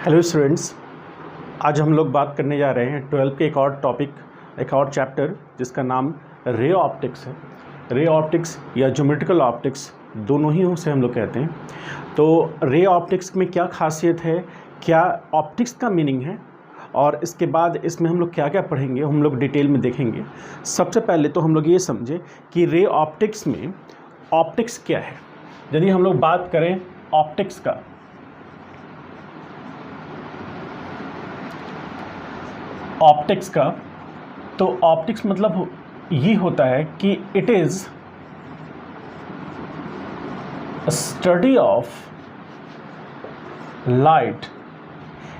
Hello students, आज हम लोग बात करने जा रहे हैं 12th के एक और टॉपिक, एक और चैप्टर जिसका नाम रे ऑप्टिक्स है। रे ऑप्टिक्स या ज्योमेट्रिकल ऑप्टिक्स दोनों ही उसे हम लोग कहते हैं। तो रे ऑप्टिक्स में क्या खासियत है, क्या ऑप्टिक्स का मीनिंग है और इसके बाद इसमें हम लोग क्या क्या पढ़ेंगे, हम लोग डिटेल में देखेंगे। सबसे पहले तो हम लोग ये समझें कि रे ऑप्टिक्स में ऑप्टिक्स क्या है। यदि हम लोग बात करें ऑप्टिक्स का, तो ऑप्टिक्स मतलब ये होता है कि it is study of light.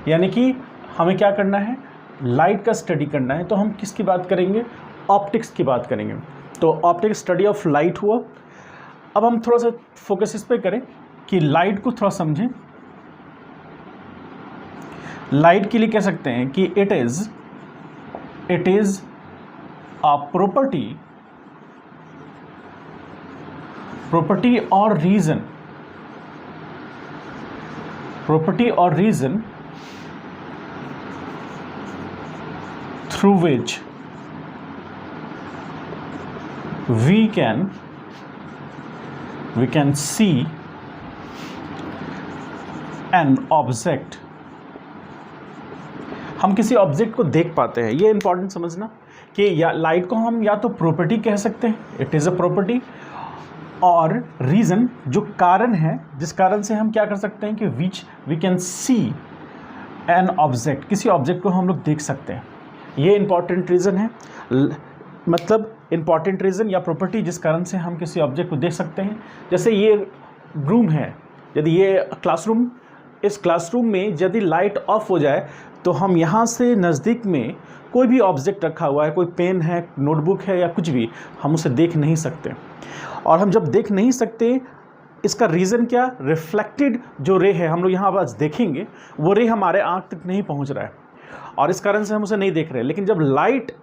यानी कि हमें क्या करना है, लाइट का स्टडी करना है। तो हम किसकी बात करेंगे, ऑप्टिक्स की बात करेंगे। तो ऑप्टिक्स स्टडी ऑफ लाइट हुआ। अब हम थोड़ा सा फोकस इस पे करें कि लाइट को थोड़ा समझें। लाइट के लिए कह सकते हैं कि it is a property or reason through which we can see an object। हम किसी ऑब्जेक्ट को देख पाते हैं। ये इंपॉर्टेंट समझना कि या लाइट को हम या तो प्रॉपर्टी कह सकते हैं, इट इज़ अ प्रॉपर्टी, और रीज़न जो कारण है, जिस कारण से हम क्या कर सकते हैं कि which we can see an object, किसी ऑब्जेक्ट को हम लोग देख सकते हैं। ये इंपॉर्टेंट रीज़न है, मतलब इंपॉर्टेंट रीज़न या प्रॉपर्टी जिस कारण से हम किसी ऑब्जेक्ट को देख सकते हैं। जैसे ये रूम है, यदि ये क्लासरूम, इस क्लासरूम में यदि लाइट ऑफ हो जाए तो हम यहाँ से नज़दीक में कोई भी ऑब्जेक्ट रखा हुआ है, कोई पेन है, नोटबुक है या कुछ भी, हम उसे देख नहीं सकते। और हम जब देख नहीं सकते, इसका रीज़न क्या, रिफ्लेक्टेड जो रे है, हम लोग यहाँ बस देखेंगे, वो रे हमारे आँख तक नहीं पहुँच रहा है और इस कारण से हम उसे नहीं देख रहे। लेकिन जब लाइट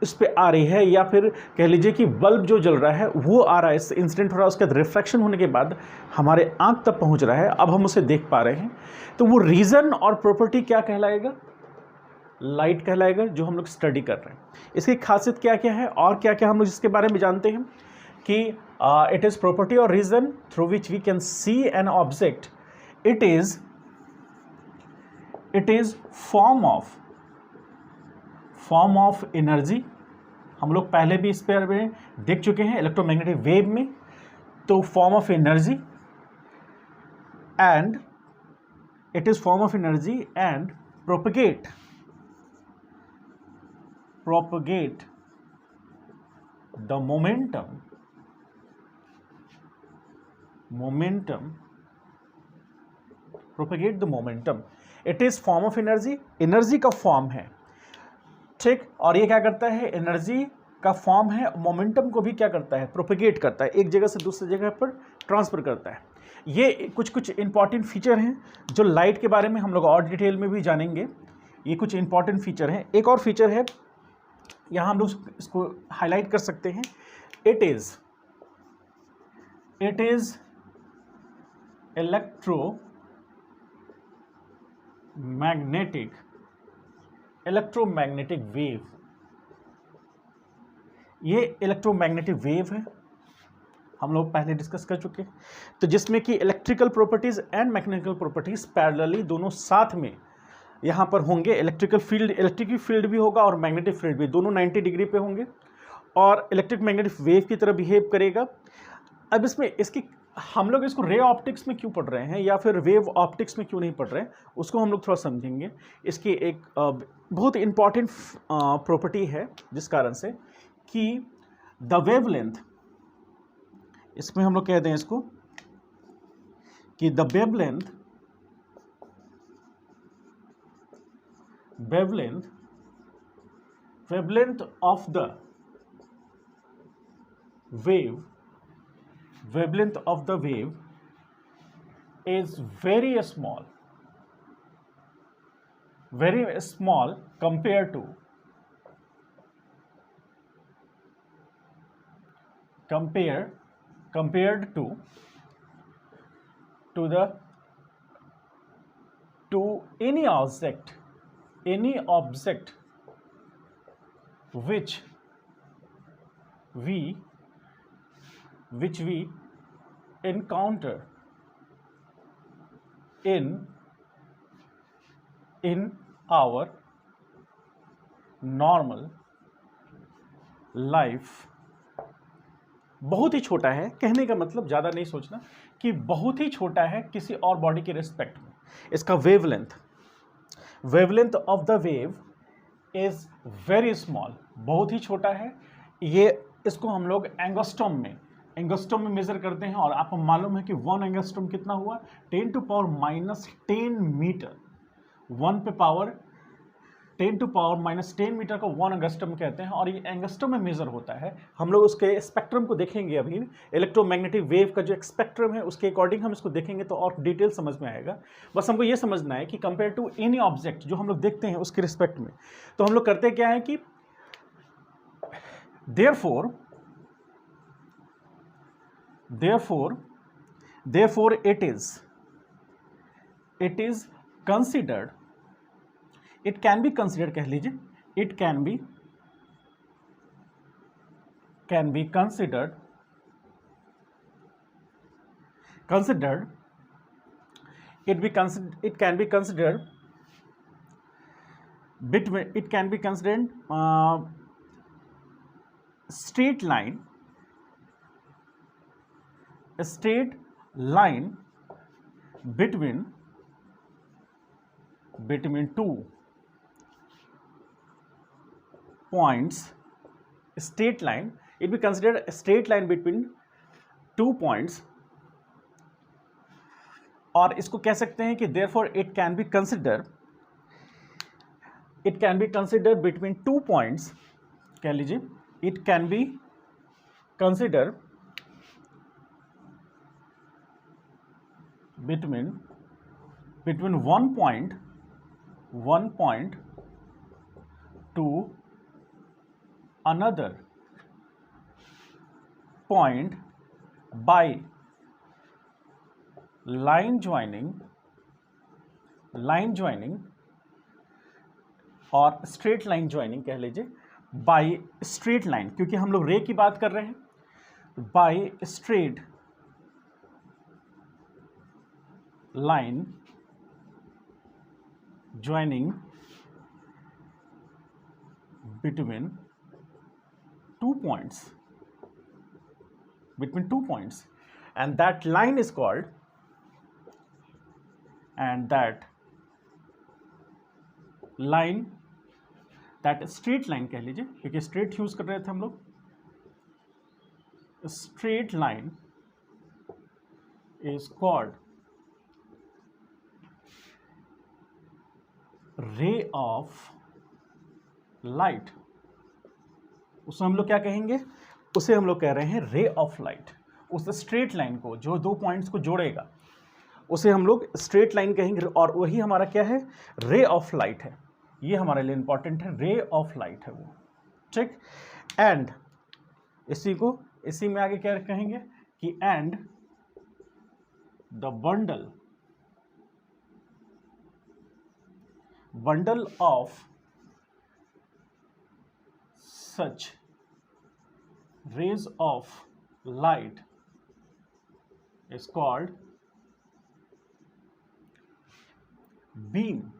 इस पर आ रही है या फिर कह लीजिए कि बल्ब जो जल रहा है वो आ रहा है, इससे इंसिडेंट हो रहा है, उसके बाद रिफ्रैक्शन होने के बाद हमारे आँख तक पहुँच रहा है, अब हम उसे देख पा रहे हैं। तो वो रीज़न और प्रॉपर्टी क्या कहलाएगा, लाइट कहलाएगा, जो हम लोग स्टडी कर रहे हैं। इसकी खासियत क्या क्या है और क्या क्या हम लोग इसके बारे में जानते हैं कि इट इज़ प्रॉपर्टी और reason through which we can see an object. It is form of energy. हम लोग पहले भी इस पर देख चुके हैं इलेक्ट्रोमैग्नेटिक वेव में। तो form of energy and it is form of energy and propagate the momentum propagate the momentum। it is form of energy, energy का फॉर्म है, ठीक। और ये क्या करता है, एनर्जी का फॉर्म है, मोमेंटम को भी क्या करता है, प्रोपेगेट करता है, एक जगह से दूसरी जगह पर ट्रांसफर करता है। ये कुछ इंपॉर्टेंट फीचर हैं जो लाइट के बारे में हम लोग और डिटेल में भी जानेंगे। ये कुछ इंपॉर्टेंट फीचर हैं। एक और फीचर है, यहाँ हम लोग इसको हाईलाइट कर सकते हैं। It is electromagnetic wave. ये इलेक्ट्रोमैग्नेटिक वेव है, हम लोग पहले डिस्कस कर चुके हैं। तो जिसमें कि electrical properties and mechanical properties parallelly दोनों साथ में यहाँ पर होंगे। इलेक्ट्रिक फील्ड भी होगा और मैग्नेटिक फील्ड भी, दोनों 90 डिग्री पे होंगे और इलेक्ट्रिक मैग्नेटिक वेव की तरह बिहेव करेगा। अब इसमें इसकी हम लोग इसको रे ऑप्टिक्स में क्यों पढ़ रहे हैं या फिर वेव ऑप्टिक्स में क्यों नहीं पढ़ रहे हैं, उसको हम लोग थोड़ा समझेंगे। इसकी एक बहुत इंपॉर्टेंट प्रॉपर्टी है जिस कारण से कि द वेवलेंथ, इसमें हम लोग कहते हैं इसको कि the wavelength of the wave is very small compared to compared to the to any object which we encounter in our normal life। बहुत ही छोटा है, कहने का मतलब ज़्यादा नहीं सोचना कि बहुत ही छोटा है किसी और बॉडी के रिस्पेक्ट में। इसका wavelength of the wave is very small, बहुत ही छोटा है। ये इसको हम लोग एंगस्ट्रॉम में मेजर करते हैं, और आपको मालूम है कि 1 एंगस्ट्रॉम कितना हुआ, 10 टू पावर -10 मीटर। 1 पे पावर 10 टू पावर -10 मीटर को 1 एंगस्ट्रॉम कहते हैं, और ये एंगस्ट्रॉम में मेजर होता है। हम लोग उसके स्पेक्ट्रम को देखेंगे अभी, इलेक्ट्रोमैग्नेटिक वेव का जो स्पेक्ट्रम है उसके अकॉर्डिंग हम इसको देखेंगे तो और डिटेल समझ में आएगा। बस हमको ये समझना है कि कंपेयर टू एनी ऑब्जेक्ट जो हम लोग देखते हैं उसके रिस्पेक्ट में, तो हम लोग करते क्या है कि therefore it is considered, it can be considered, कह लीजिए, it can be considered straight line between two points, straight line, it be considered a straight line between 2 points, और इसको कह सकते हैं कि therefore it can be considered between 2 points, कह लीजिए, it can be considered between 1 point to another point by line joining और straight line joining कह लीजिए, बाय स्ट्रेट लाइन, क्योंकि हम लोग रे की बात कर रहे हैं, by straight line joining between 2 points, and that line is called, that straight line कह लीजिए, क्योंकि straight यूज कर रहे थे हम लोग, straight line is called रे ऑफ लाइट। उसे हम लोग क्या कहेंगे, उसे हम लोग कह रहे हैं रे ऑफ लाइट। उस स्ट्रेट लाइन को जो 2 पॉइंट्स को जोड़ेगा उसे हम लोग स्ट्रेट लाइन कहेंगे, और वही हमारा क्या है, रे ऑफ लाइट है। ये हमारे लिए इंपॉर्टेंट है, रे ऑफ लाइट है वो, ठीक। एंड इसी में आगे क्या कहेंगे कि and the bundle of such rays of light is called beam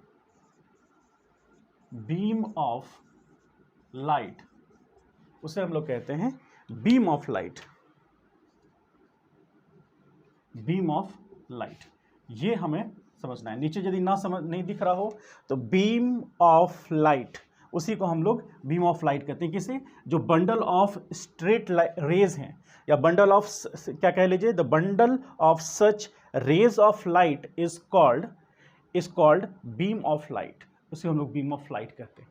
of light। उसे हम लोग कहते हैं beam of light। ये हमें समझना है। नीचे यदि नहीं दिख रहा हो तो बीम ऑफ लाइट, उसी को हम लोग बीम ऑफ लाइट कहते हैं। किसे, जो बंडल ऑफ स्ट्रेट रेज हैं, या बंडल ऑफ क्या कह लीजिए, the bundle of such rays of light is called beam of light. उसे हम लोग बीम ऑफ लाइट कहते हैं।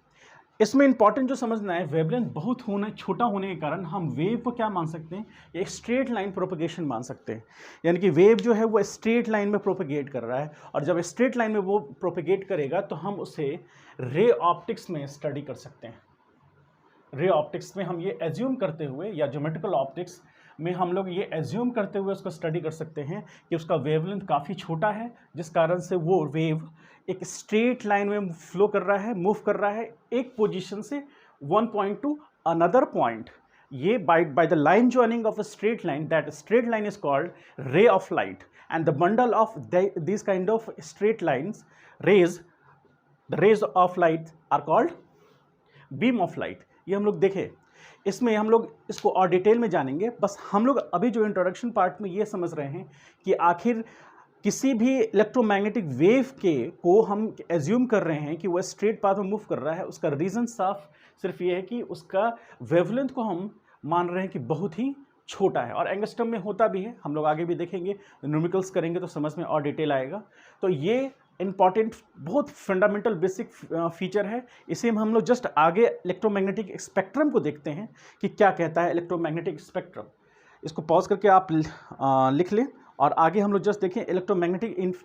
इसमें इंपॉर्टेंट जो समझना है, वेवलेंथ बहुत छोटा होने के कारण हम वेव को क्या मान सकते हैं, एक स्ट्रेट लाइन प्रोपगेशन मान सकते हैं। यानी कि वेव जो है वो स्ट्रेट लाइन में प्रोपगेट कर रहा है, और जब स्ट्रेट लाइन में वो प्रोपगेट करेगा तो हम उसे रे ऑप्टिक्स में स्टडी कर सकते हैं। रे ऑप्टिक्स में हम ये एज्यूम करते हुए, या ज्योमेट्रिकल ऑप्टिक्स में हम लोग ये एज्यूम करते हुए उसको स्टडी कर सकते हैं कि उसका वेवलेंथ काफ़ी छोटा है, जिस कारण से वो वेव एक स्ट्रेट लाइन में फ्लो कर रहा है, मूव कर रहा है एक पोजीशन से one point to another point. ये by the line joining of a straight line, that straight line is called ray of light, and the bundle of this kind of straight lines rays, the rays of light are called beam of light. ये हम लोग देखें, इसमें हम लोग इसको और detail में जानेंगे। बस हम लोग अभी जो इंट्रोडक्शन पार्ट में ये समझ रहे हैं कि आखिर किसी भी इलेक्ट्रोमैग्नेटिक वेव को हम एज्यूम कर रहे हैं कि वह स्ट्रेट पाथ में मूव कर रहा है, उसका रीज़न साफ सिर्फ ये है कि उसका वेवलेंथ को हम मान रहे हैं कि बहुत ही छोटा है, और एंगस्ट्रम में होता भी है। हम लोग आगे भी देखेंगे, न्यूमेरिकल्स करेंगे तो समझ में और डिटेल आएगा। तो ये इंपॉर्टेंट, बहुत फंडामेंटल बेसिक फीचर है। इसे हम लोग जस्ट आगे इलेक्ट्रोमैग्नेटिक स्पेक्ट्रम को देखते हैं कि क्या कहता है इलेक्ट्रोमैग्नेटिक स्पेक्ट्रम। इसको पॉज करके आप लिख लें, और आगे हम लोग जस्ट देखें इलेक्ट्रोमैग्नेटिक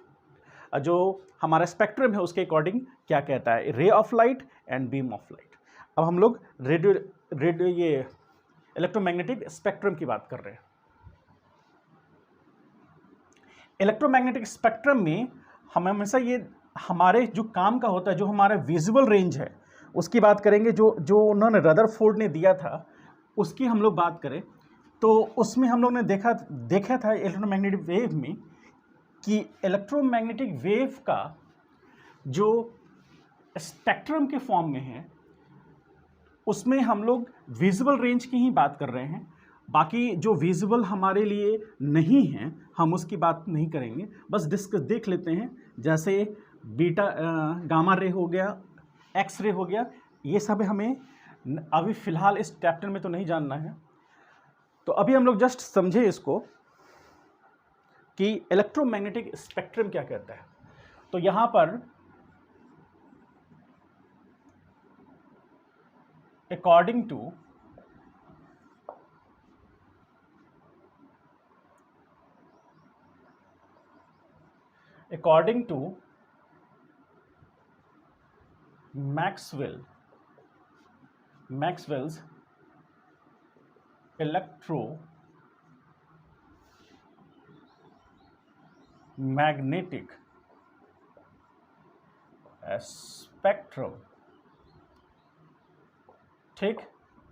जो हमारा स्पेक्ट्रम है उसके अकॉर्डिंग क्या कहता है, रे of light and beam of light. अब हम लोग रेडियो ये इलेक्ट्रोमैग्नेटिक स्पेक्ट्रम की बात कर रहे हैं। इलेक्ट्रोमैग्नेटिक स्पेक्ट्रम में हम हमेशा ये हमारे जो काम का होता है, जो हमारा विजुअल रेंज है उसकी बात करेंगे। जो उन्होंने रदरफोर्ड ने दिया था उसकी हम लोग बात करें तो उसमें हम लोग ने देखा था इलेक्ट्रोमैग्नेटिक वेव में कि इलेक्ट्रोमैग्नेटिक वेव का जो स्पेक्ट्रम के फॉर्म में है उसमें हम लोग विजुअल रेंज की ही बात कर रहे हैं। बाकी जो विजुअल हमारे लिए नहीं है हम उसकी बात नहीं करेंगे, बस देख लेते हैं। जैसे बीटा गामा रे हो गया, एक्स रे हो गया, ये सब हमें अभी फ़िलहाल इस चैप्टर में तो नहीं जानना है। तो अभी हम लोग जस्ट समझे इसको कि इलेक्ट्रोमैग्नेटिक स्पेक्ट्रम क्या कहता है। तो यहाँ पर according to Maxwell's electromagnetic spectrum, ठीक,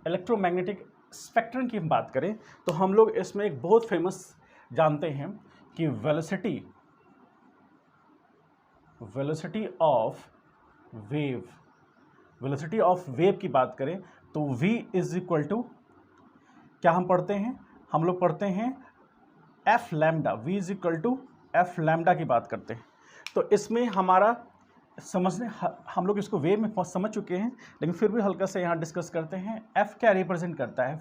इलेक्ट्रोमैग्नेटिक स्पेक्ट्रम की हम बात करें तो हम लोग इसमें एक बहुत फेमस जानते हैं कि वेलोसिटी ऑफ वेव की बात करें तो v इज इक्वल टू क्या हम पढ़ते हैं, हम लोग पढ़ते हैं F lambda. v is equal to F lambda की बात करते हैं। तो इसमें हमारा समझने, हम लोग इसको वेव में समझ चुके हैं, लेकिन फिर भी हल्का से यहाँ डिस्कस करते हैं। एफ क्या रिप्रेजेंट करता है,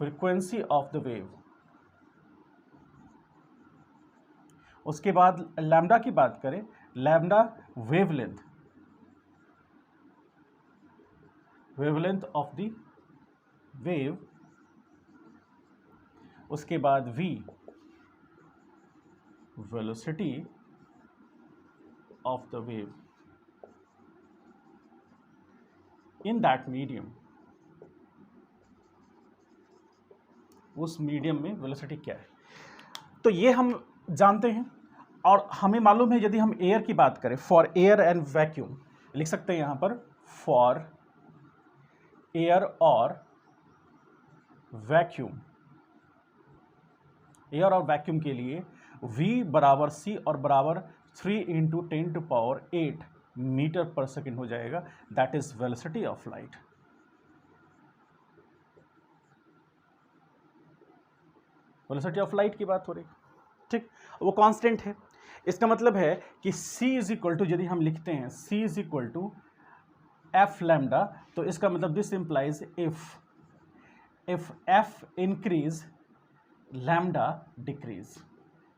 फ्रीक्वेंसी ऑफ द वेव। उसके बाद लैम्डा की बात करें, lambda wavelength of the wave. उसके बाद v velocity of the wave in that medium, उस मीडियम में वेलोसिटी क्या है। तो ये हम जानते हैं, और हमें मालूम है यदि हम एयर की बात करें, फॉर एयर एंड वैक्यूम लिख सकते हैं यहाँ पर, फॉर एयर और वैक्यूम, एयर और वैक्यूम के लिए v बराबर c और बराबर 3 × 10⁸ मीटर पर सेकेंड हो जाएगा। That is velocity of light. Velocity of light की बात हो रही, ठीक, वो कांस्टेंट है। इसका मतलब है कि c इज इक्वल टू, यदि हम लिखते हैं c is equal to F lambda, तो इसका मतलब this implies if F increase lambda decrease,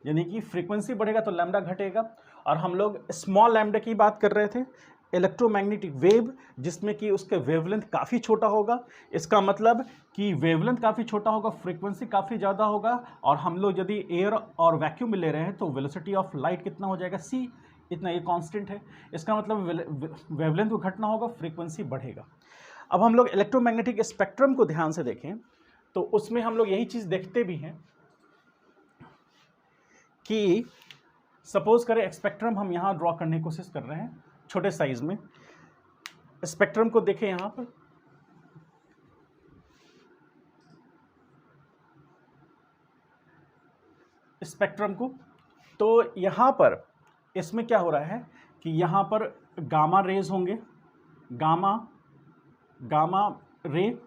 यानी कि फ्रीक्वेंसी बढ़ेगा तो लैम्डा घटेगा। और हम लोग स्मॉल लैम्डा की बात कर रहे थे, इलेक्ट्रोमैग्नेटिक वेव जिसमें कि उसका वेवलेंथ काफ़ी छोटा होगा। इसका मतलब कि वेवलेंथ काफ़ी छोटा होगा, फ्रीक्वेंसी काफ़ी ज़्यादा होगा, और हम लोग यदि एयर और वैक्यूम में ले रहे हैं तो वेलोसिटी ऑफ लाइट कितना हो जाएगा, c, इतना, ये कांस्टेंट है। इसका मतलब वेवलेंथ को घटना होगा, फ्रीक्वेंसी बढ़ेगा। अब हम लोग इलेक्ट्रोमैग्नेटिक स्पेक्ट्रम को ध्यान से देखें तो उसमें हम लोग यही चीज़ देखते भी हैं कि सपोज करें स्पेक्ट्रम हम यहाँ ड्रॉ करने की कोशिश कर रहे हैं छोटे साइज में। स्पेक्ट्रम को देखें यहाँ पर, स्पेक्ट्रम को, तो यहाँ पर इसमें क्या हो रहा है कि यहाँ पर गामा रेज होंगे, गामा रे,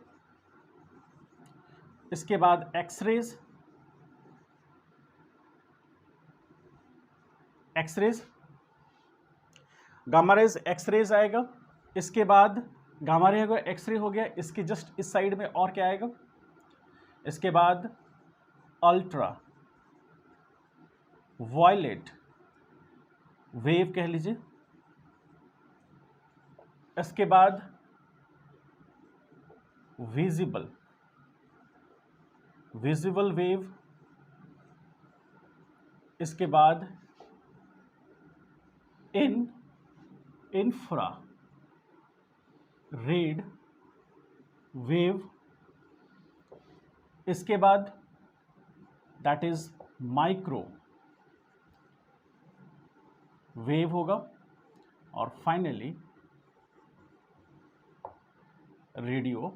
इसके बाद X rays, gamma rays X rays आएगा, इसके बाद गामा रे होगा, एक्स रे हो गया, इसके जस्ट इस साइड में और क्या आएगा, इसके बाद अल्ट्रा वायलेट वेव कह लीजिए, इसके बाद विजिबल वेव, इसके बाद इंफ्रा रेड वेव, इसके बाद दैट इज माइक्रो वेव होगा, और फाइनली रेडियो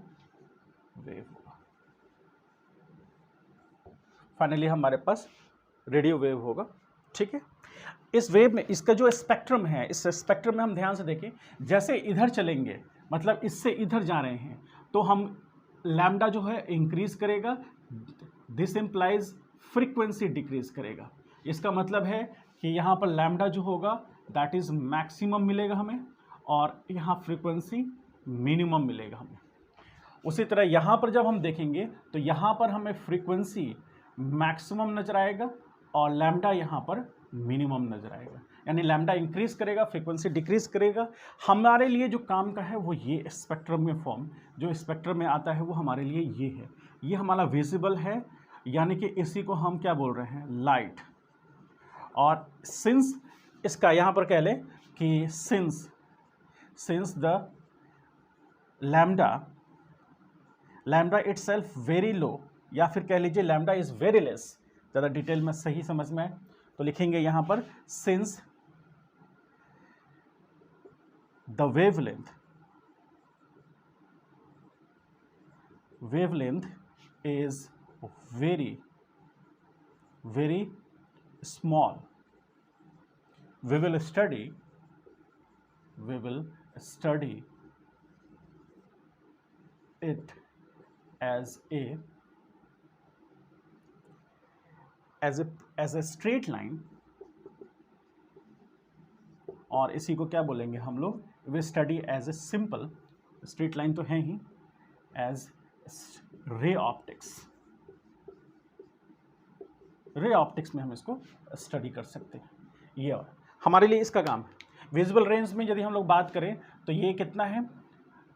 वेव होगा। फाइनली हमारे पास रेडियो वेव होगा। ठीक है, इस वेव में इसका जो स्पेक्ट्रम है, इस स्पेक्ट्रम में हम ध्यान से देखें, जैसे इधर चलेंगे मतलब इससे इधर जा रहे हैं तो हम लैम्डा जो है इंक्रीज करेगा, दिस इंप्लाइज फ्रीक्वेंसी डिक्रीज करेगा। इसका मतलब है कि यहाँ पर लैम्डा जो होगा दैट इज मैक्सिमम मिलेगा हमें, और यहाँ फ्रीक्वेंसी मिनिमम मिलेगा हमें। उसी तरह यहाँ पर जब हम देखेंगे तो यहाँ पर हमें फ्रीक्वेंसी मैक्सिमम नजर आएगा और लैम्डा यहाँ पर मिनिमम नजर आएगा, यानी लैम्डा इंक्रीज करेगा, फ्रीक्वेंसी डिक्रीज करेगा। हमारे लिए जो काम का है वो ये स्पेक्ट्रम में फॉर्म जो स्पेक्ट्रम में आता है वो हमारे लिए ये है, ये हमारा विजिबल है, यानी कि इसी को हम क्या बोल रहे हैं, लाइट। और सिंस इसका यहाँ पर कह लें कि since the lambda itself very low, या फिर कह लीजिए लैम्डा इज वेरी लेस, ज़्यादा डिटेल में सही समझ में आए तो लिखेंगे यहाँ पर since the wavelength is very small, we will study it as a straight line, और इसी को क्या बोलेंगे हम लोग, we study as a simple, straight line तो है ही, एज रे ऑप्टिक्स में हम इसको स्टडी कर सकते हैं। ये हमारे लिए इसका काम है। विजुअल रेंज में यदि हम लोग बात करें तो ये कितना है,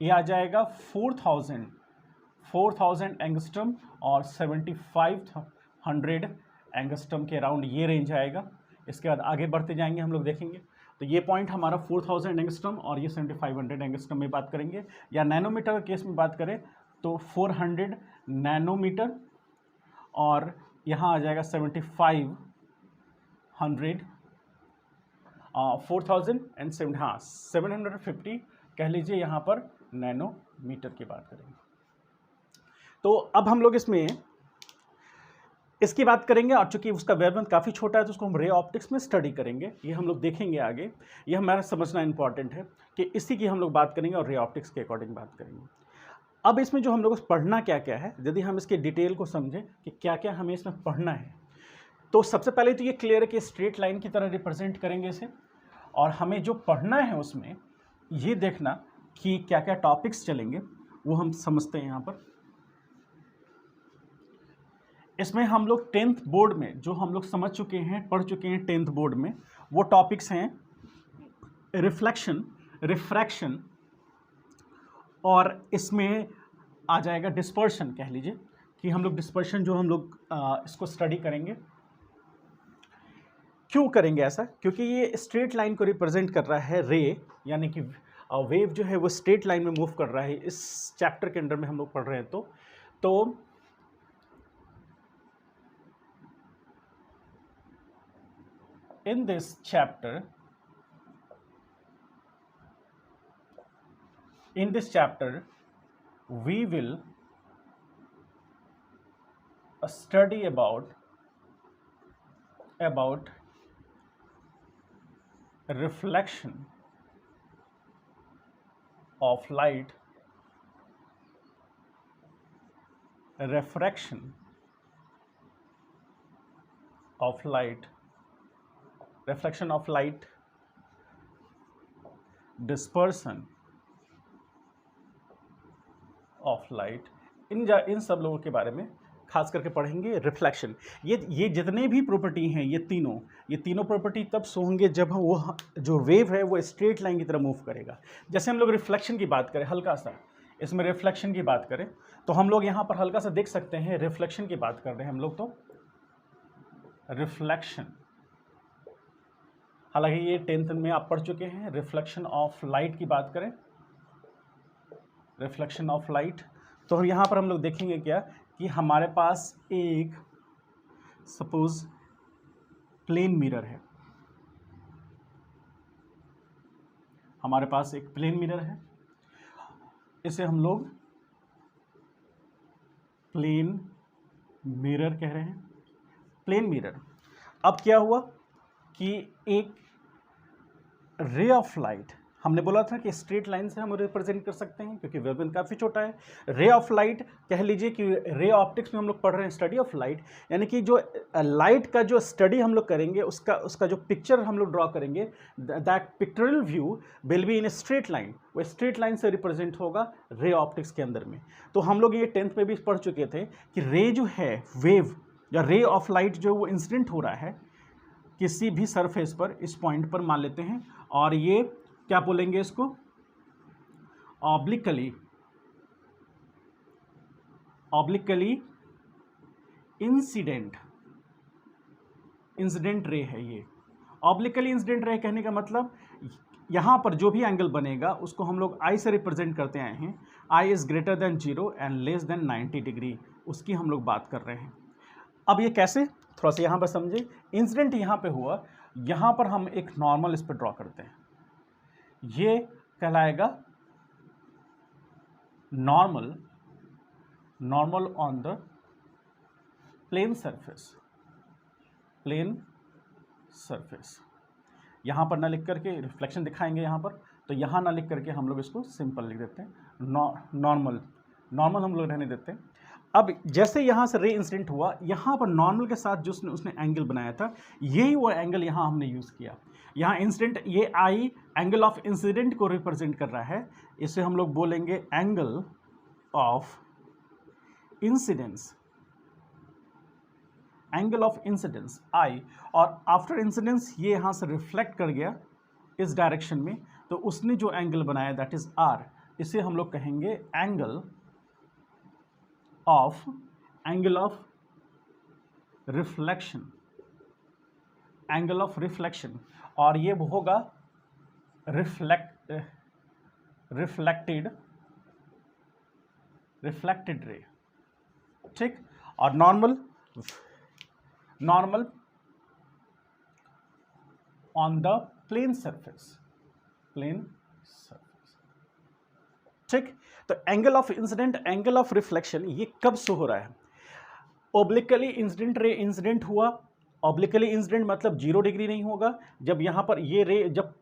ये आ जाएगा 4000 एंगस्ट्रम और 7500 एंगस्ट्रम के अराउंड ये रेंज आएगा। इसके बाद आगे बढ़ते जाएंगे हम लोग देखेंगे तो ये पॉइंट हमारा 4000 एंगस्ट्रम और ये 7500 एंगस्ट्रम में बात करेंगे, या नैनोमीटर केस में बात करें तो 400 नैनोमीटर, और यहाँ आ जाएगा 7500 4000 एंड 750 कह लीजिए यहाँ पर नैनोमीटर की बात करेंगे। तो अब हम लोग इसकी बात करेंगे, और चूंकि उसका वेवलेंथ काफ़ी छोटा है तो उसको हम रे ऑप्टिक्स में स्टडी करेंगे, ये हम लोग देखेंगे आगे। ये हमारा समझना इंपॉर्टेंट है कि इसी की हम लोग बात करेंगे और रे ऑप्टिक्स के अकॉर्डिंग बात करेंगे। अब इसमें जो हम लोग पढ़ना क्या क्या है, यदि हम इसके डिटेल को समझें कि क्या क्या हमें इसमें पढ़ना है, तो सबसे पहले तो ये क्लियर है कि स्ट्रेट लाइन की तरह रिप्रेजेंट करेंगे इसे, और हमें जो पढ़ना है उसमें ये देखना कि क्या क्या टॉपिक्स चलेंगे वो हम समझते हैं। यहाँ पर इसमें हम लोग 10th बोर्ड में जो हम लोग समझ चुके हैं, पढ़ चुके हैं 10th बोर्ड में, वो टॉपिक्स हैं रिफ्लेक्शन, रिफ्रैक्शन, और इसमें आ जाएगा डिस्पर्शन। कह लीजिए कि हम लोग डिस्पर्शन जो हम लोग इसको स्टडी करेंगे। क्यों करेंगे ऐसा? क्योंकि ये स्ट्रेट लाइन को रिप्रेजेंट कर रहा है रे, यानी कि वेव जो है वो स्ट्रेट लाइन में मूव कर रहा है, इस चैप्टर के अंदर में हम लोग पढ़ रहे हैं। तो in this chapter we will study about reflection of light, refraction of light, reflection of light, dispersion of light, इन सब लोगों के बारे में खास करके पढ़ेंगे। रिफ्लेक्शन, ये जितने भी प्रॉपर्टी हैं, ये तीनों प्रॉपर्टी तब शो होंगे जब वो जो वेव है वो स्ट्रेट लाइन की तरह मूव करेगा। जैसे हम लोग रिफ्लेक्शन की बात करें, हल्का सा इसमें रिफ्लेक्शन की बात करें तो हम लोग यहाँ पर हल्का सा देख सकते हैं, रिफ्लेक्शन की बात कर रहे हैं हम लोग, तो रिफ्लेक्शन, हालांकि ये 10th में आप पढ़ चुके हैं। रिफ्लेक्शन ऑफ लाइट की बात करें, रिफ्लेक्शन ऑफ लाइट, तो यहाँ पर हम लोग देखेंगे क्या कि हमारे पास एक सपोज प्लेन मिरर है, हमारे पास एक प्लेन मिरर है, इसे हम लोग प्लेन मिरर कह रहे हैं। प्लेन मिरर, अब क्या हुआ कि एक रे ऑफ लाइट, हमने बोला था कि स्ट्रेट लाइन से हम रिप्रेजेंट कर सकते हैं क्योंकि वेवलेंथ काफ़ी छोटा है। रे ऑफ लाइट कह लीजिए कि रे ऑप्टिक्स में हम लोग पढ़ रहे हैं स्टडी ऑफ लाइट, यानी कि जो लाइट का जो स्टडी हम लोग करेंगे उसका जो पिक्चर हम लोग ड्रॉ करेंगे, that pictorial view will be in a straight line, वो स्ट्रेट लाइन से रिप्रेजेंट होगा रे ऑप्टिक्स के अंदर में। तो हम लोग ये 10th में भी पढ़ चुके थे कि रे जो है, वेव या रे ऑफ लाइट जो वो इंसिडेंट हो रहा है किसी भी सरफेस पर, इस पॉइंट पर मान लेते हैं, और ये क्या बोलेंगे इसको, ऑब्लिकली इंसिडेंट रे है। ये ऑब्लिकली इंसिडेंट रे कहने का मतलब यहाँ पर जो भी एंगल बनेगा उसको हम लोग आई से रिप्रेजेंट करते आए हैं। I is greater than 0 and less than 90 degree, उसकी हम लोग बात कर रहे हैं। अब ये कैसे, थोड़ा सा यहाँ पर समझे। इंसिडेंट यहाँ पे हुआ, यहाँ पर हम एक नॉर्मल इस पर ड्रॉ करते हैं, ये कहलाएगा normal on the plane surface. यहाँ पर ना लिख करके रिफ्लेक्शन दिखाएंगे यहाँ पर, तो यहाँ ना लिख करके हम लोग इसको सिंपल लिख देते हैं, नॉर्मल हम लोग रहने देते हैं। अब जैसे यहाँ से रे इंसिडेंट हुआ, यहाँ पर नॉर्मल के साथ जो उसने एंगल बनाया था, यही वो एंगल यहाँ हमने यूज़ किया। यहाँ इंसिडेंट, ये आई एंगल ऑफ इंसिडेंट को रिप्रेजेंट कर रहा है, इसे हम लोग बोलेंगे एंगल ऑफ इंसिडेंस आई, और आफ्टर इंसिडेंस ये यहाँ से रिफ्लेक्ट कर गया इस डायरेक्शन में, तो उसने जो एंगल बनाया दैट इज आर, इसे हम लोग कहेंगे एंगल ऑफ रिफ्लेक्शन, और ये होगा रिफ्लेक्टेड रे, ठीक। और normal on the plane surface, ठीक। तो angle of incident, angle of reflection, ये कब शो हो रहा है। ओब्लिकली इंसिडेंट रे इंसिडेंट हुआ, ऑब्लिकली इंसिडेंट मतलब 0 डिग्री नहीं होगा, जब यहाँ पर ये रे जब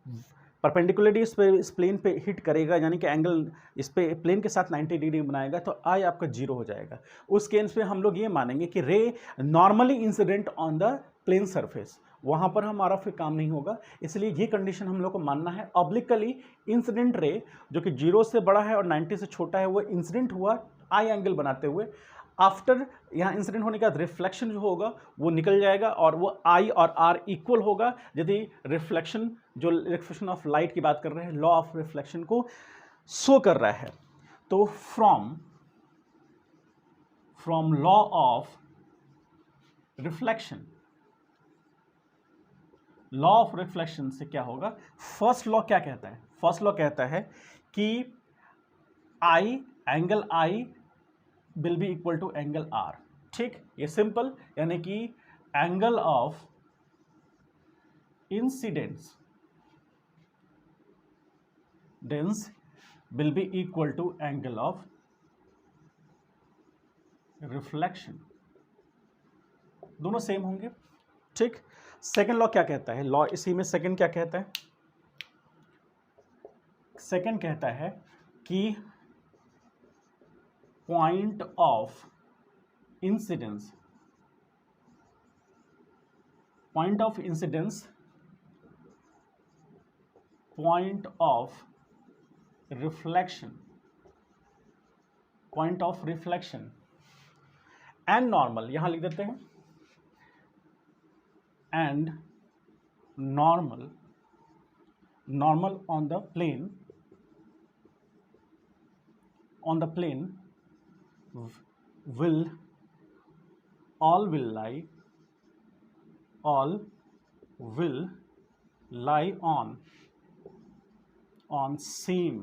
परपेंडिकुलरली इस प्लेन पे हिट करेगा, यानी कि एंगल इस पे प्लेन के साथ 90 डिग्री बनाएगा, तो आई आपका 0 हो जाएगा। उस केस पे हम लोग ये मानेंगे कि ray normally incident on the plane surface, वहाँ पर हमारा फिर काम नहीं होगा। इसलिए ये कंडीशन हम लोग को मानना है। ऑब्लिकली इंसिडेंट रे जो कि 0 से बड़ा है और 90 से छोटा है, वो इंसिडेंट हुआ आई एंगल बनाते हुए। आफ्टर यहाँ इंसिडेंट होने के बाद रिफ्लेक्शन जो होगा वो निकल जाएगा और वो आई और आर इक्वल होगा, यदि रिफ्लेक्शन ऑफ लाइट की बात कर रहे हैं, लॉ ऑफ रिफ्लेक्शन को शो कर रहा है। तो from law of reflection, law of reflection से क्या होगा, फर्स्ट लॉ क्या कहता है, फर्स्ट लॉ कहता है कि angle I will be equal to angle R. ठीक, ये सिंपल, यानी कि angle of incidence will be equal to angle of reflection, दोनों सेम होंगे। ठीक, सेकंड लॉ क्या कहता है, लॉ इसी में सेकंड क्या कहता है, सेकंड कहता है कि point of incidence point of reflection and normal, यहां लिख देते हैं, and normal on the plane will lie on same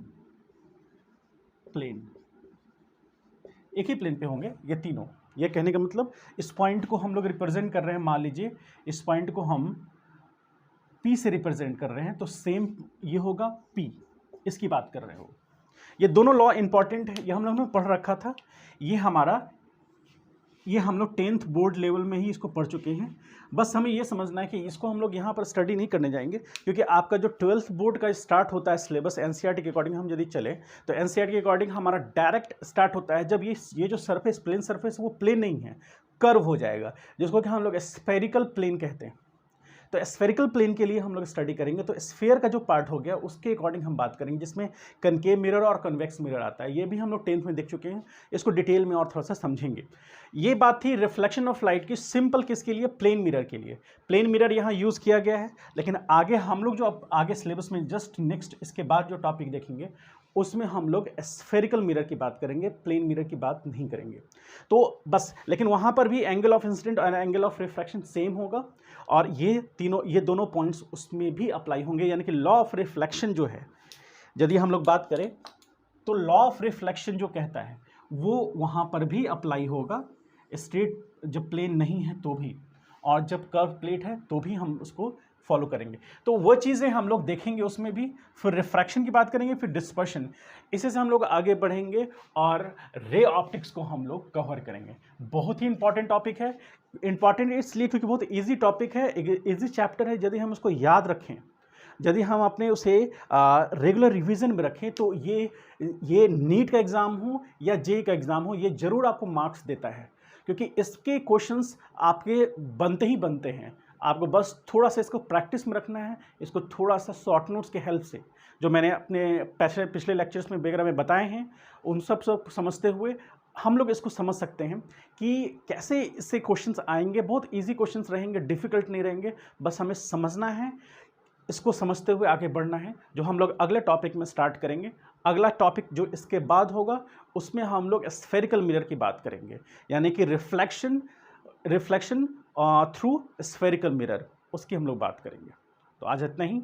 plane, एक ही प्लेन पे होंगे ये तीनों। ये कहने का मतलब इस पॉइंट को हम लोग रिप्रेजेंट कर रहे हैं, मान लीजिए इस पॉइंट को हम P से रिप्रेजेंट कर रहे हैं, तो सेम ये होगा P, इसकी बात कर रहे हो। ये दोनों लॉ इंपॉर्टेंट है, ये हम लोग ने पढ़ रखा था, ये हम लोग 10th बोर्ड लेवल में ही इसको पढ़ चुके हैं। बस हमें ये समझना है कि इसको हम लोग यहाँ पर स्टडी नहीं करने जाएंगे, क्योंकि आपका जो 12th बोर्ड का स्टार्ट होता है सिलेबस एनसीईआरटी के अकॉर्डिंग हम यदि चले तो एनसीईआरटी के अकॉर्डिंग हमारा डायरेक्ट स्टार्ट होता है जब ये जो सरफेस प्लेन सरफेस वो प्लेन नहीं है, कर्व हो जाएगा, जिसको कि हम लोग स्फेरिकल प्लेन कहते हैं। तो स्फेरिकल प्लेन के लिए हम लोग स्टडी करेंगे, तो स्फीयर का जो पार्ट हो गया उसके अकॉर्डिंग हम बात करेंगे, जिसमें कनकेव मिरर और कन्वेक्स मिरर आता है। ये भी हम लोग 10th में देख चुके हैं, इसको डिटेल में और थोड़ा सा समझेंगे। ये बात थी रिफ्लेक्शन ऑफ लाइट की, सिंपल किसके लिए, प्लेन मिरर के लिए। प्लेन मिरर यहाँ यूज़ किया गया है, लेकिन आगे हम लोग जो अब आगे सिलेबस में जस्ट नेक्स्ट इसके बाद जो टॉपिक देखेंगे उसमें हम लोग स्फेरिकल मिरर की बात करेंगे, प्लेन मिरर की बात नहीं करेंगे। तो बस, लेकिन वहाँ पर भी एंगल ऑफ इंसिडेंट और एंगल ऑफ रिफ्रैक्शन सेम होगा, और ये दोनों पॉइंट्स उसमें भी अप्लाई होंगे। यानी कि लॉ ऑफ रिफ्लेक्शन जो है, यदि हम लोग बात करें तो लॉ ऑफ रिफ्लेक्शन जो कहता है वो वहाँ पर भी अप्लाई होगा, स्ट्रेट जब प्लेन नहीं है तो भी, और जब कर्व प्लेट है तो भी हम उसको फॉलो करेंगे। तो वो चीज़ें हम लोग देखेंगे उसमें भी, फिर रिफ्रैक्शन की बात करेंगे, फिर डिस्पर्शन, इसी से हम लोग आगे बढ़ेंगे और रे ऑप्टिक्स को हम लोग कवर करेंगे। बहुत ही इंपॉर्टेंट टॉपिक है, इंपॉर्टेंट इसलिए क्योंकि बहुत इजी टॉपिक है, इजी चैप्टर है। यदि हम उसको याद रखें, यदि हम अपने उसे रेगुलर रिवीजन में रखें, तो ये नीट का एग्ज़ाम हो या जेईई का एग्ज़ाम हो, ये ज़रूर आपको मार्क्स देता है, क्योंकि इसके क्वेश्चंस आपके बनते ही बनते हैं। आपको बस थोड़ा सा इसको प्रैक्टिस में रखना है, इसको थोड़ा सा शॉर्ट नोट्स के हेल्प से, जो मैंने अपने पिछले लेक्चर्स में वगैरह में बताए हैं, उन सब समझते हुए हम लोग इसको समझ सकते हैं कि कैसे इससे क्वेश्चंस आएंगे। बहुत इजी क्वेश्चंस रहेंगे, डिफ़िकल्ट नहीं रहेंगे, बस हमें समझना है, इसको समझते हुए आगे बढ़ना है, जो हम लोग अगले टॉपिक में स्टार्ट करेंगे। अगला टॉपिक जो इसके बाद होगा उसमें हम लोग स्फेरिकल मिरर की बात करेंगे, यानी कि रिफ्लेक्शन थ्रू स्फेरिकल मिरर, उसकी हम लोग बात करेंगे। तो आज इतना ही।